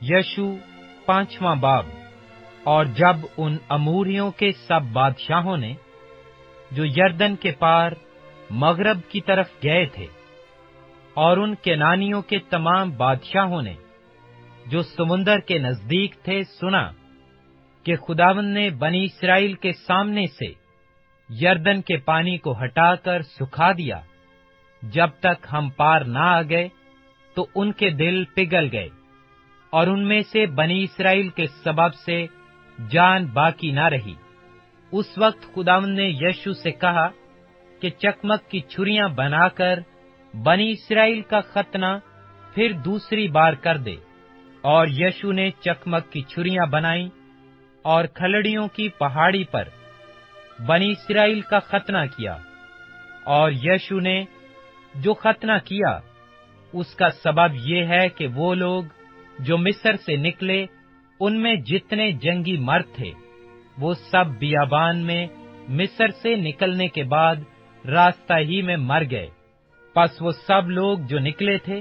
यशु 5वां बाब। और जब उन अमोरियों के सब बादशाहों ने, जो यरदन के पार मगरब की तरफ गए थे, और उन केनानियों के तमाम बादशाहों ने, जो समुंदर के नजदीक थे, सुना कि खुदावंद ने बनी इस्राएल के सामने से यरदन के पानी को हटाकर सुखा दिया, जब तक हम पार ना आ गए, तो उनके दिल पिघल गए, और उनमें से बनी इस्राएल के सबब से जान बाकी ना रही। उस वक्त खुदावंद ने यीशु से कहा कि चकमक की छुरियां बनाकर बनी इस्राएल का खतना फिर दूसरी बार कर दे। और यीशु ने चकमक की छुरियां बनाई और खलड़ियों की पहाड़ी पर बनी इस्राएल का खतना किया। और यीशु ने जो खतना किया, उसका सबब ये है कि वो लोग जो मिस्र से निकले, उनमें जितने जंगी मर्द थे, वो सब बियाबान में मिस्र से निकलने के बाद रास्ता ही में मर गए। पस वो सब लोग जो निकले थे,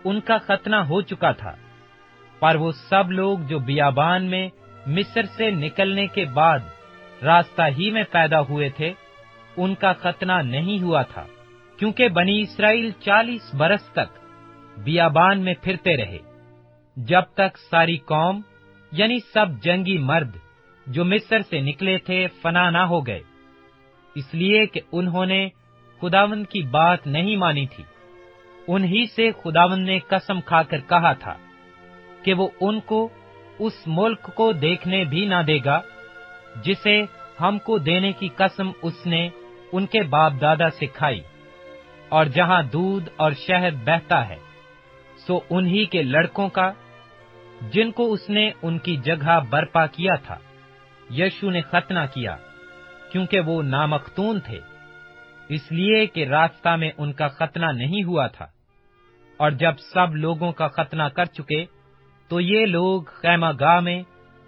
उनका खतना हो चुका था, पर वो सब लोग जो बियाबान में मिस्र से निकलने के बाद रास्ता ही में पैदा हुए थे, उनका खतना नहीं हुआ था, क्योंकि बनी इस्राएल 40 बरस तक बियाबान में फिरते रहे, जब तक सारी कौम यानी सब जंगी मर्द जो मिस्र से निकले थे फना ना हो गए, इसलिए कि उन्होंने खुदावंद की बात नहीं मानी थी। उन्हीं से खुदावंद ने कसम खाकर कहा था कि वो उनको उस मुल्क को देखने भी ना देगा, जिसे हमको देने की कसम उसने उनके बाप दादा से खाई, और जहां दूध और शहद बहता है, सो उन्हीं के लड़कों का, जिनको उसने उनकी जगह बर्पा किया था, यीशु ने खतना किया, क्योंकि वो नामख्तून थे, इसलिए कि रास्ता में उनका खतना नहीं हुआ था। और जब सब लोगों का खतना कर चुके, तो ये लोग खैमागाह में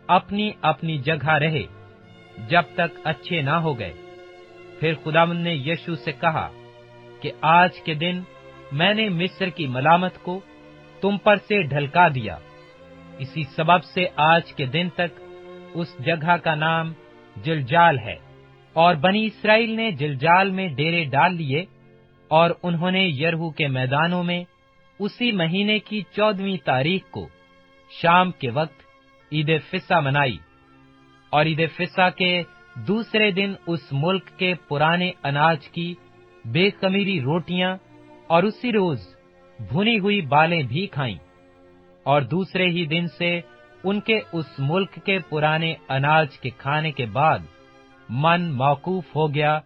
अपनी अपनी जगह रहे, जब तक अच्छे ना हो गए। फिर खुदावंद ने यीशु से कहा कि आज के दिन मैंने मिस्र की मलामत को तुम पर से ढलका दिया। इसी सबब से आज के दिन तक उस जगह का नाम जिलजाल है। और बनी इस्राएल ने जिलजाल में डेरे डाल लिए, और उन्होंने यरहू के मैदानों में उसी महीने की 14वीं तारीख को शाम के वक्त ईद फिसा मनाई। और ईद फिसा के दूसरे दिन उस मुल्क के पुराने अनाज की बेखमीरी रोटियां और उसी रोज भुनी हुई बालें भी खाईं। और दूसरे ही दिन से उनके उस मुल्क के पुराने अनाज के खाने के बाद मन मौकूफ हो गया,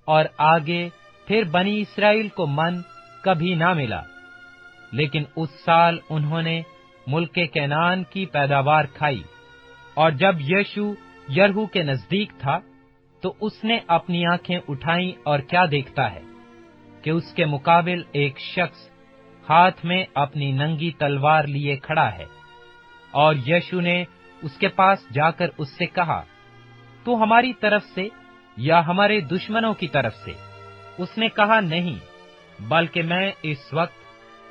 और आगे फिर बनी इस्राएल को मन कभी ना मिला। लेकिन उस साल उन्होंने मुल्क कैनान की पैदावार खाई। और जब यीशु यरहू के नजदीक था, तो उसने अपनी आंखें उठाईं, और क्या देखता है कि उसके मुकाबिल एक शख्स हाथ में अपनी नंगी तलवार लिए खड़ा है। और यीशु ने उसके पास जाकर उससे कहा, तू हमारी तरफ से या हमारे दुश्मनों की तरफ से? उसने कहा, नहीं, बल्कि मैं इस वक्त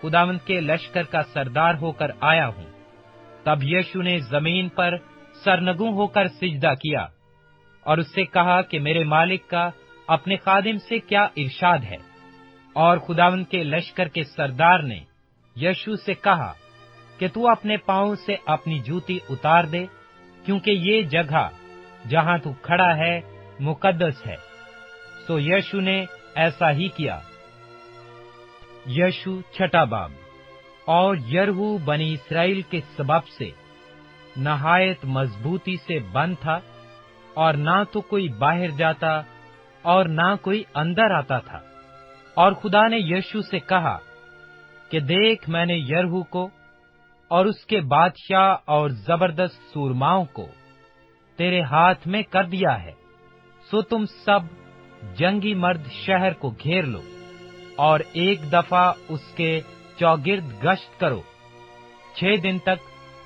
खुदावंद के लश्कर का सरदार होकर आया हूं। तब यीशु ने जमीन पर सरनगू होकर सिजदा किया, और उससे कहा कि मेरे मालिक का अपने खादिम से क्या इरशाद है। और खुदावंद के लश्कर के सरदार ने यीशु से कहा कि तू अपने पांव से अपनी जूती उतार दे, क्योंकि ये जगह जहां तू खड़ा है मुकद्दस है। सो यीशु ने ऐसा ही किया। यीशु छठा बाब। और यरहू बनी इस्राएल के सबब से नहायत मजबूती से बंद था, और ना तो कोई बाहर जाता और ना कोई अंदर आता था। और खुदा ने यीशु से कहा कि देख, मैंने यरहू को और उसके बादशाह और जबरदस्त सूरमाओं को तेरे हाथ में कर दिया है। सो तुम सब जंगी मर्द शहर को घेर लो, और एक दफा उसके चौगिर्द गश्त करो। 6 दिन तक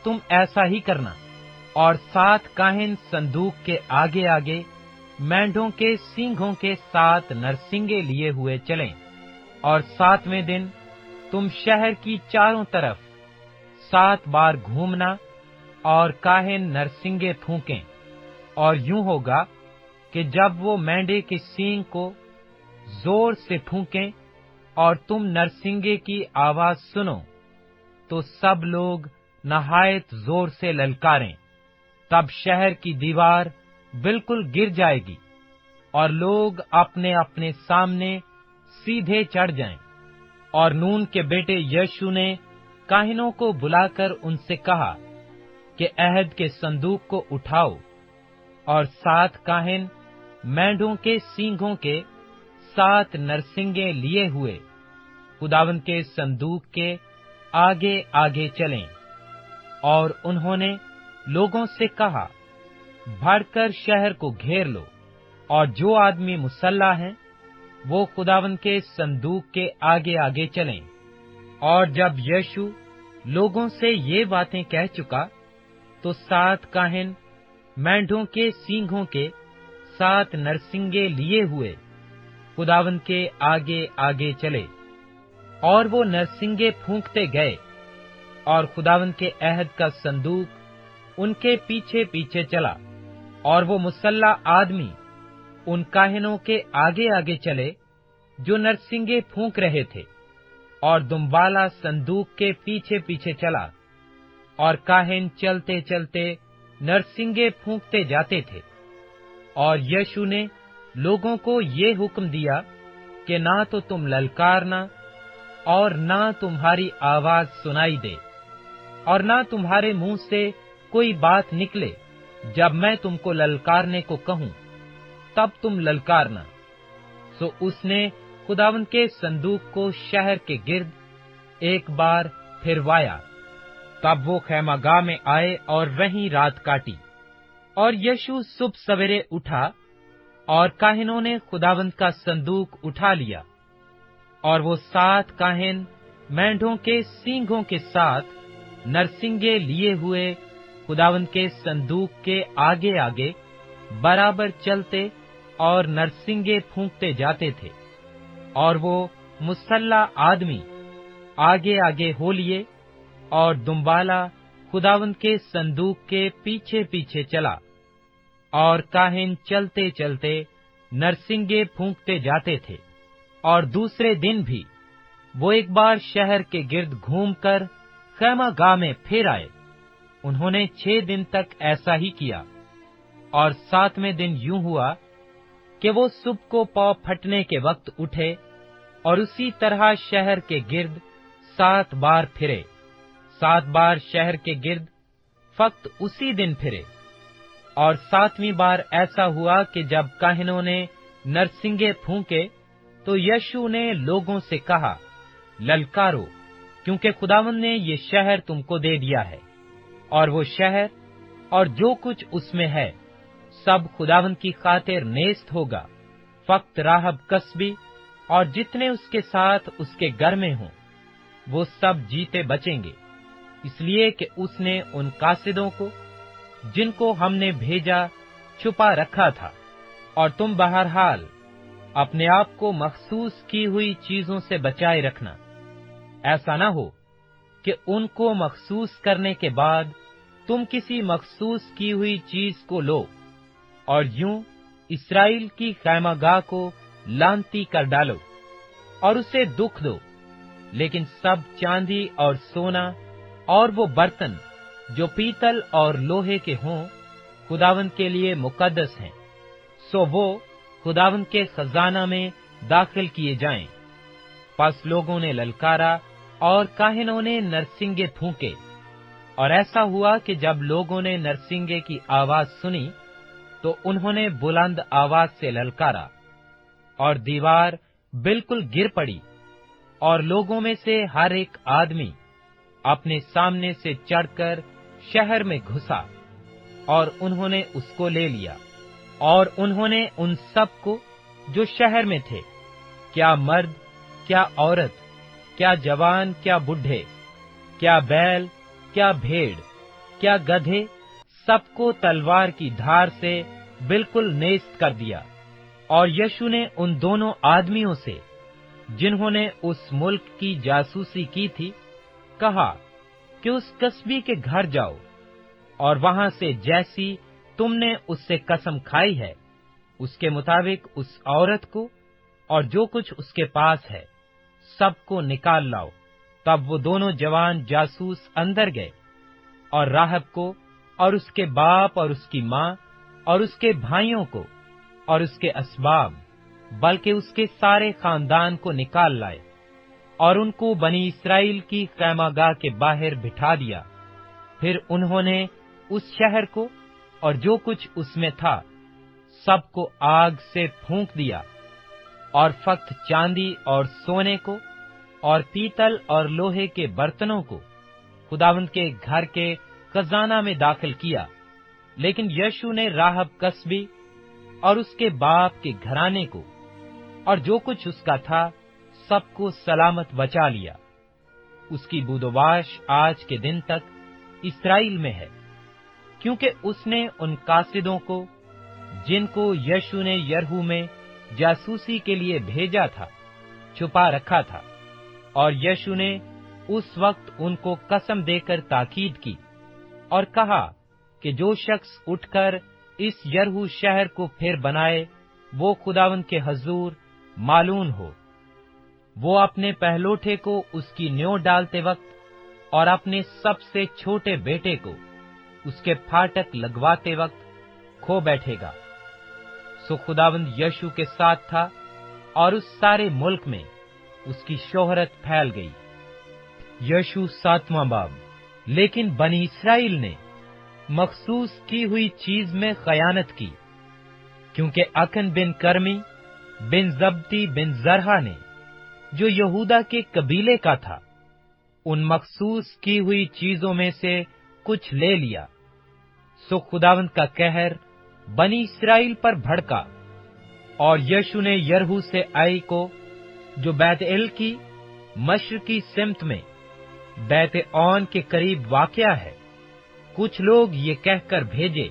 तुम ऐसा ही करना। और 7 काहिन संदूक के आगे आगे मेंढों के सींगों के 7 नरसिंगे लिए हुए चलें। और 7वें दिन तुम शहर की चारों तरफ 7 بار گھومنا اور کاہن نرسنگے پھونکیں، اور یوں ہوگا کہ جب وہ مینڈے کے سینگ کو زور سے پھونکیں اور تم نرسنگے کی آواز سنو تو سب لوگ نہایت زور سے للکاریں۔ تب شہر کی دیوار بالکل گر جائے گی اور لوگ اپنے اپنے سامنے سیدھے چڑھ جائیں۔ اور نون کے بیٹے یشو نے کاہنوں کو بلا کر ان سے کہا کہ عہد کے صندوق کو اٹھاؤ، اور 7 کاہن مینڈوں کے سینگوں کے 7 نرسنگے لیے ہوئے خداوند کے صندوق کے آگے آگے چلیں۔ اور انہوں نے لوگوں سے کہا، بڑھ کر شہر کو گھیر لو، اور جو آدمی مسلح ہیں وہ خداوند کے صندوق کے آگے آگے چلیں۔ اور جب یشو لوگوں سے یہ باتیں کہہ چکا تو 7 کاہن مینڈوں کے سینگوں کے 7 نرسنگے لیے ہوئے خداوند کے آگے آگے چلے، اور وہ نرسنگے پھونکتے گئے، اور خداوند کے عہد کا صندوق ان کے پیچھے پیچھے چلا۔ اور وہ مسلح آدمی ان کاہنوں کے آگے آگے چلے جو نرسنگے پھونک رہے تھے، اور دمبالا صندوق کے پیچھے پیچھے چلا، اور کاہن چلتے چلتے نرسنگے پھونکتے جاتے تھے۔ اور یشو نے لوگوں کو یہ حکم دیا کہ نہ تو تم للکارنا، اور نہ تمہاری آواز سنائی دے، اور نہ تمہارے منہ سے کوئی بات نکلے۔ جب میں تم کو للکارنے کو کہوں تب تم للکارنا۔ سو اس نے خداوند کے صندوق کو شہر کے گرد ایک بار پھروایا۔ تب وہ خیمہ گاہ میں آئے اور وہیں رات کاٹی۔ اور یشو صبح سویرے اٹھا، اور کاہنوں نے خداوند کا صندوق اٹھا لیا، اور وہ 7 کاہن مینڈوں کے سینگوں کے ساتھ نرسنگے لیے ہوئے خداوند کے صندوق کے آگے آگے برابر چلتے اور نرسنگے پھونکتے جاتے تھے۔ اور وہ مسلح آدمی آگے آگے ہو لیے، اور دمبالا خداوند کے صندوق کے پیچھے پیچھے چلا، اور کاہن چلتے چلتے نرسنگے پھونکتے جاتے تھے۔ اور دوسرے دن بھی وہ ایک بار شہر کے گرد گھوم کر خیمہ گاہ میں پھر آئے۔ انہوں نے 6 دن تک ایسا ہی کیا۔ اور 7ویں دن یوں ہوا کہ وہ صبح کو پاؤں پھٹنے کے وقت اٹھے، اور اسی طرح شہر کے گرد 7 بار پھرے۔ 7 بار شہر کے گرد فقط اسی دن پھرے۔ اور 7ویں بار ایسا ہوا کہ جب کاہنوں نے نرسنگے پھونکے تو یشو نے لوگوں سے کہا، للکارو، کیونکہ خداوند نے یہ شہر تم کو دے دیا ہے، اور وہ شہر اور جو کچھ اس میں ہے سب خداوند کی خاطر نیست ہوگا۔ فقط راہب کسبی اور جتنے اس کے ساتھ اس کے گھر میں ہوں وہ سب جیتے بچیں گے، اس لیے کہ اس نے ان قاصدوں کو جن کو ہم نے بھیجا چھپا رکھا تھا۔ اور تم بہرحال اپنے آپ کو مخصوص کی ہوئی چیزوں سے بچائے رکھنا، ایسا نہ ہو کہ ان کو مخصوص کرنے کے بعد تم کسی مخصوص کی ہوئی چیز کو لو، اور یوں اسرائیل کی خیمہ گاہ کو لعنتی کر ڈالو اور اسے دکھ دو۔ لیکن سب چاندی اور سونا اور وہ برتن جو پیتل اور لوہے کے ہوں خداوند کے لیے مقدس ہیں، سو وہ خداوند کے خزانہ میں داخل کیے جائیں۔ پس لوگوں نے للکارا اور کاہنوں نے نرسنگے پھونکے، اور ایسا ہوا کہ جب لوگوں نے نرسنگے کی آواز سنی تو انہوں نے بلند آواز سے للکارا، اور دیوار بالکل گر پڑی، اور لوگوں میں سے ہر ایک آدمی اپنے سامنے سے چڑھ کر شہر میں گھسا، اور انہوں نے اس کو لے لیا۔ اور انہوں نے ان سب کو جو شہر میں تھے، کیا مرد، کیا عورت، کیا جوان، کیا بڈھے، کیا بیل، کیا بھیڑ، کیا گدھے، سب کو تلوار کی دھار سے بالکل نیست کر دیا۔ اور یشو نے ان دونوں آدمیوں سے جنہوں نے اس ملک کی جاسوسی کی تھی کہا کہ اس कस्बी के घर जाओ और वहां से जैसी तुमने उससे कसम खाई है उसके मुताबिक उस औरत को और जो कुछ उसके पास है सबको निकाल लाओ। तब वो दोनों जवान जासूस अंदर गए और राहब को और उसके बाप और उसकी माँ और उसके भाइयों को और उसके असबाब बल्कि उसके सारे खानदान को निकाल लाए और उनको बनी इस्राएल की खैमागाह के बाहर बिठा दिया। फिर उन्होंने उस शहर को और जो कुछ उसमें था सबको आग से फूंक दिया और फक्त चांदी और सोने को और पीतल और लोहे के बर्तनों को खुदावंद के घर के खजाना में दाखिल किया। लेकिन यशु ने राहब कस्बी और उसके बाप के घराने को और जो कुछ उसका था सबको सलामत बचा लिया। उसकी बुदोबाश आज के दिन तक इस्राएल में है, क्योंकि उसने उन कासिदों को जिनको यशु ने यरहू में जासूसी के लिए भेजा था छुपा रखा था। और यशु ने उस वक्त उनको कसम देकर ताकीद की और कहा कि जो शख्स उठकर इस यरहू शहर को फिर बनाए वो खुदावंद के हजूर मालूम हो। वो अपने पहलोठे को उसकी न्यों डालते वक्त और अपने सबसे छोटे बेटे को उसके फाटक लगवाते वक्त खो बैठेगा। सो खुदावंद यशु के साथ था और उस सारे मुल्क में उसकी शोहरत फैल गई। यशु 7वां बाब। लेकिन बनी इस्राएल ने मखसूस की हुई चीज में खयानत की, क्योंकि अकन बिन कर्मी बिन जब्ती बिन जरहा ने जो यहूदा के कबीले का था उन मखसूस की हुई चीजों में से कुछ ले लिया। सो खुदावंद का कहर बनी इस्राएल पर भड़का और यशु ने यरहू से आई को जो बैत-एल की मशरकी सिमत में बैत-ओन के करीब वाक़या है, कुछ लोग ये कहकर भेजे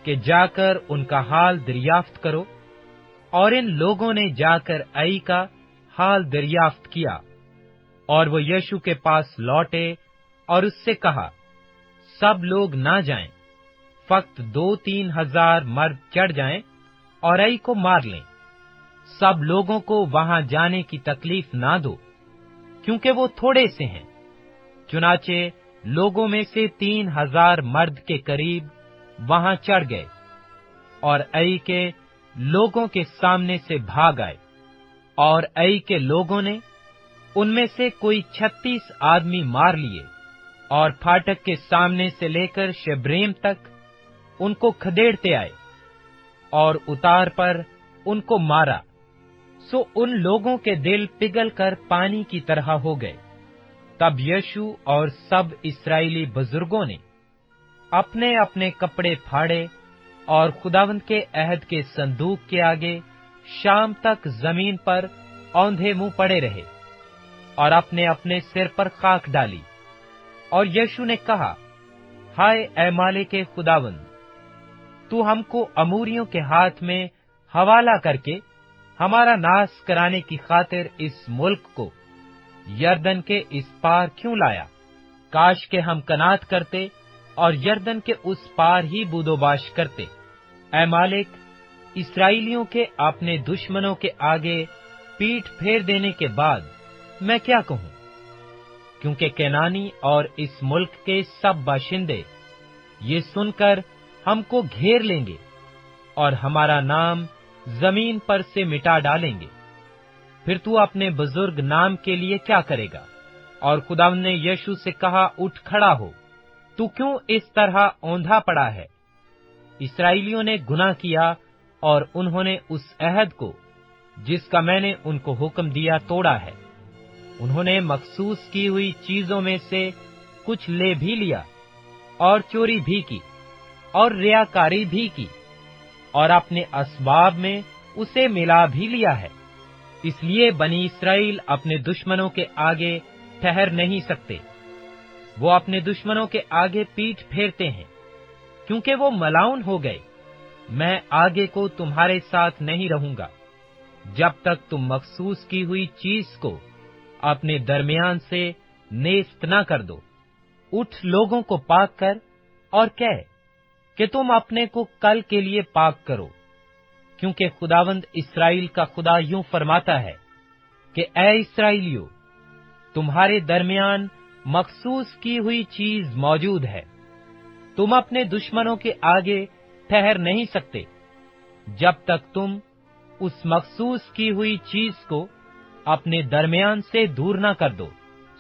कि जाकर उनका हाल दरियाफ्त करो। और इन लोगों ने जाकर आई का हाल दरियाफ्त किया और वो यशु के पास लौटे और उससे कहा, सब लोग ना जाएं, फक्त 2-3 हजार मर्द चढ़ जाएं और आई को मार लें। सब लोगों को वहां जाने की तकलीफ ना दो, क्योंकि वो थोड़े से हैं। चुनाचे लोगों में से 3 हजार मर्द के करीब वहां चढ़ गए और आई के लोगों के सामने से भाग आए। और आई के लोगों ने उनमें से कोई 36 आदमी मार लिए और फाटक के सामने से लेकर शेब्रेम तक उनको खदेड़ते आए और उतार पर उनको मारा। सो उन लोगों के दिल पिघल कर पानी की तरह हो गए। तब यशु और सब इस्राएली बुजुर्गों ने अपने अपने कपड़े फाड़े और खुदावंद के अहद के संदूक के आगे शाम तक जमीन पर औंधे मुंह पड़े रहे और अपने अपने सिर पर खाक डाली। और यशु ने कहा, हाय ऐ मालिक खुदावंद, तू हमको अमूरियों के हाथ में हवाला करके हमारा नाश कराने की खातिर इस मुल्क को यरदन के इस पार क्यों लाया? काश के हम कनात करते और यरदन के उस पार ही बूदोबाश करते। ऐ मालिक, इस्राएलियों के अपने दुश्मनों के आगे पीठ फेर देने के बाद मैं क्या कहूं? क्योंकि केनानी और इस मुल्क के सब बाशिंदे ये सुनकर हमको घेर लेंगे और हमारा नाम जमीन पर से मिटा डालेंगे। फिर तू अपने बुजुर्ग नाम के लिए क्या करेगा? और खुदावंद ने यीशु से कहा, उठ खड़ा हो, तू क्यों इस तरह औंधा पड़ा है? इस्राएलियों ने गुनाह किया और उन्होंने उस अहद को जिसका मैंने उनको हुक्म दिया तोड़ा है। उन्होंने मखसूस की हुई चीजों में से कुछ ले भी लिया और चोरी भी की और रियाकारी भी की और अपने असबाब में उसे मिला भी लिया है। इसलिए बनी इस्राएल अपने दुश्मनों के आगे ठहर नहीं सकते। वो अपने दुश्मनों के आगे पीठ फेरते हैं, क्योंकि वो मलाउन हो गए। मैं आगे को तुम्हारे साथ नहीं रहूंगा जब तक तुम मखसूस की हुई चीज को अपने दरमियान से नेस्त न कर दो। उठ लोगों को पाक कर और कह कि तुम अपने को कल के लिए पाक करो, क्योंकि खुदावंद इस्राएल का खुदा यूं फरमाता है कि ऐ इस्राएलियों, तुम्हारे दरमियान मखसूस की हुई चीज मौजूद है। तुम अपने दुश्मनों के आगे ठहर नहीं सकते जब तक तुम उस मखसूस की हुई चीज को अपने दरमियान से दूर न कर दो।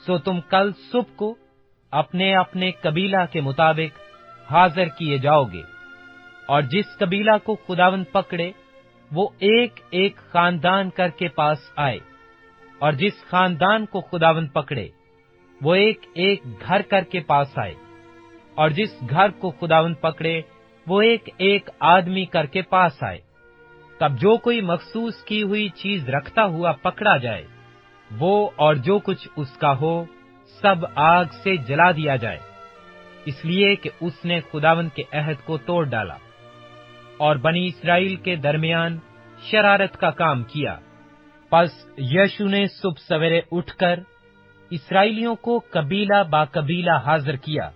सो तुम कल सुबह को अपने अपने कबीला के मुताबिक हाजिर किए जाओगे, और जिस कबीला को खुदावंद पकड़े वो एक एक खानदान करके पास आए, और जिस खानदान को खुदावंद पकड़े वो एक एक घर करके पास आए, और जिस घर को खुदावंद पकड़े वो एक एक आदमी करके पास आए। तब जो कोई मखसूस की हुई चीज रखता हुआ पकड़ा जाए, वो और जो कुछ उसका हो सब आग से जला दिया जाए, इसलिए कि उसने खुदावंद के अहद को तोड़ डाला और बनी इस्राएल के दरमियान शरारत का काम किया। पस यीशु ने सुबह सवेरे उठकर इस्राएलियों को कबीला बा कबीला हाजिर किया,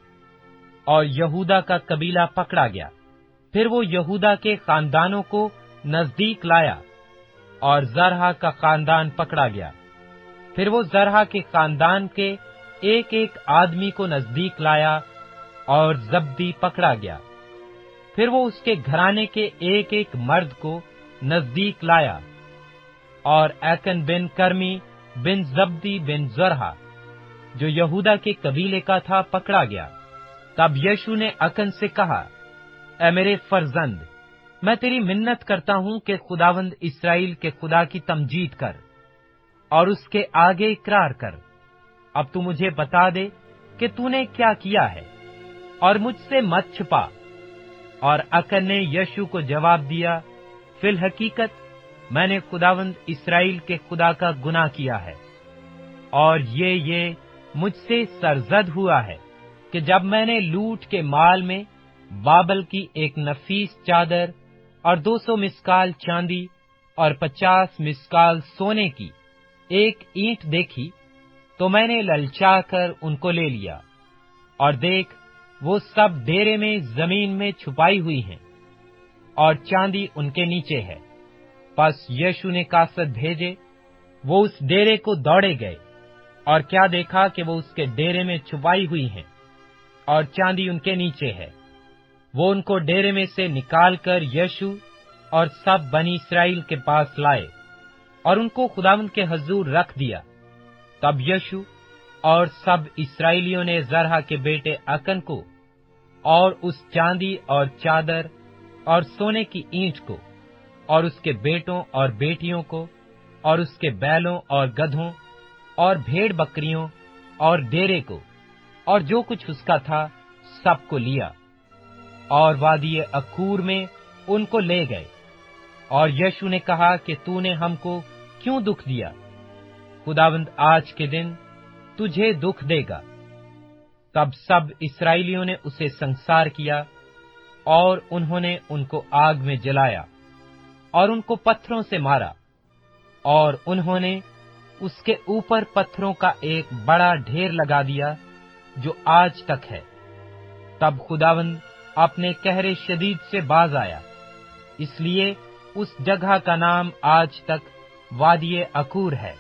और यहूदा का कबीला पकड़ा गया। फिर वो यहूदा के खानदानों को नजदीक लाया, और जरहा का खानदान पकड़ा गया। फिर वो जरहा के खानदान के एक एक आदमी को नजदीक लाया, और जब्दी पकड़ा गया। फिर वो उसके घराने के एक एक मर्द को नजदीक लाया, और ऐकन बिन कर्मी बिन जब्दी बिन जरहा, जो यहूदा के कबीले का था, पकड़ा गया। तब यीशु ने अकन से कहा, ऐ मेरे फर्जंद, मैं तेरी मिन्नत करता हूं कि खुदावंद इस्राएल के खुदा की तमजीद कर और उसके आगे इकरार कर। अब तू मुझे बता दे कि तूने क्या किया है, और मुझसे मत छिपा। और अकन ने यीशु को जवाब दिया, फिल हकीकत मैंने खुदावंद इस्राएल के खुदा का गुनाह किया है, और ये मुझसे सरजद हुआ है कि जब मैंने लूट के माल में बाबल की एक नफीस चादर और 200 मिस्काल चांदी और 50 मिस्काल सोने की एक ईंट देखी, तो मैंने ललचा कर उनको ले लिया। और देख, वो सब डेरे में जमीन में छुपाई हुई हैं, और चांदी उनके नीचे है। बस यीशु ने कासद भेजे, वो उस डेरे को दौड़े गए, और क्या देखा कि वो उसके डेरे में छुपाई हुई हैं, और चांदी उनके नीचे है। वो उनको डेरे में से निकालकर यीशु और सब बनी इस्राएल के पास लाए, और उनको खुदावंद के हजूर रख दिया। तब यीशु और सब इस्राएलियों ने जरहा के बेटे अकन को और उस चांदी और चादर और सोने की ईंट को और उसके बेटों और बेटियों को और उसके बैलों और गधों और भेड़ बकरियों और डेरे को और जो कुछ उसका था सबको लिया, और वादी अकूर में उनको ले गए। और यीशु ने कहा कि तूने हमको क्यों दुख दिया? खुदावंद आज के दिन तुझे दुख देगा। तब सब इस्राएलियों ने उसे संसार किया, और उन्होंने उनको आग में जलाया और उनको पत्थरों से मारा, और उन्होंने उसके ऊपर पत्थरों का एक बड़ा ढेर लगा दिया जो आज तक है। तब खुदावंद अपने कहरे शदीद से बाज आया, इसलिए उस जगह का नाम आज तक वादी अकूर है।